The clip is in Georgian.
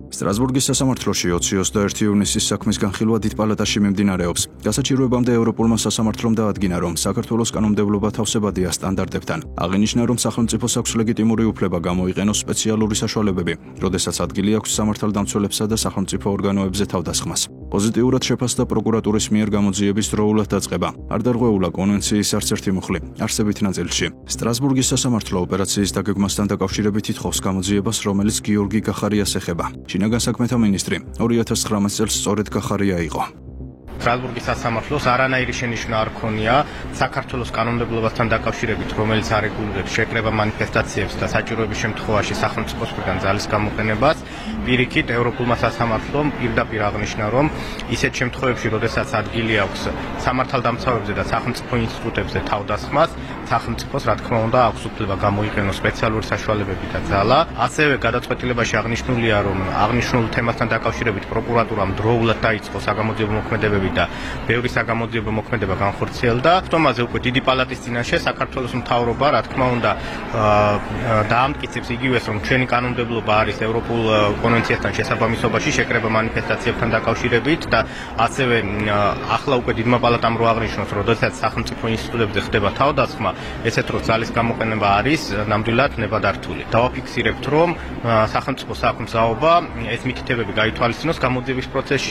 სტრასბურგის სასამართლოში 20-21 ივნისის საქმის განხილვა დიდ პალატაში მიმდინარეობს. გასაჩივრებამდე ევროპულმა სასამართლომ დაადგინა, რომ საქართველოს კანონმდებლობა თავსებადია სტანდარტებთან. აღინიშნა, რომ სახელმწიფოს აქვს ლეგიტიმური უფლება გამოიყენოს სპეციალური საშუალებები, როდესაც ადგილი აქვს სამართალდამცველებსა და სახელმწიფო ორგანოებზე თავდასხმას. პოზიტიურად შეფასდა პროკურატურის მიერ გამოძიების დროულად დაწყება. არ დარღვეულა კონვენციის არც ერთი მუხლი, არსებით ნაწილში. სტრასბურგის სასამართლო ოპერაციის დაგეგმასთან დაკავშირებით ითხოვს გამოძიებას, რომელიც გიორგი გახარიას ეხება. შინაგან საქმეთა მინისტრი 2019 წელს სწორედ გახარია იყო. სტრასბურგის სასამართლოს არანაირი შენიშვნა არ ქონია საქართველოს კანონმდებლობასთან დაკავშირებით, რომელიც არეგულირებს შეკრება მანიფესტაციებს და საჭიროების შემთხვევაში სახელმწიფოს მხრიდან ძალის გამოყენებას. პირიქით, ევროპულმა სასამართლომ პირდაპირ აღნიშნა, რომ ისეთ შემთხვევებში, როდესაც ადგილი აქვს სამართალდამცავებზე და სახელმწიფო ინსტიტუტებზე თავდასხმას, სახელმწიფოს, რა თქმა უნდა, აქვს უფლება გამოიყენოს სპეციალური საშუალებები და ძალა. ასევე გადაწყვეტილებაში აღნიშნულია, რომ აღნიშნულ თემასთან დაკავშირებით პროკურატურამ დროულად დაიწყო საგამოძიებო მოქმედებები და ბევრი საგამოძიებო მოქმედება განხორციელდა. თომაზე უკვე დიდი პალატის წინაშე საქართველოს მთავრობა, რა თქმა უნდა, დაამტკიცებს იგივეს, რომ ჩვენი კანონმდებლობა არის ევროპულ კონვენციასთან შესაბამისობაში შეკრება მანიფესტაციებთან დაკავშირებით და ასევე ახლა უკვე დიდმა პალატამ რო აღნიშნოს, როდესაც სახელმწიფო ინსტიტუტებზე ხდება თავდასხმა, ესეთ რო ძალის გამოყენება არის ნამდვილად ნებადართული. დავაფიქსირებთ, რომ სახელმწიფოს აქვს მზაობა ეს მითითებები გაითვალისწინოს გამოძიების პროცესში.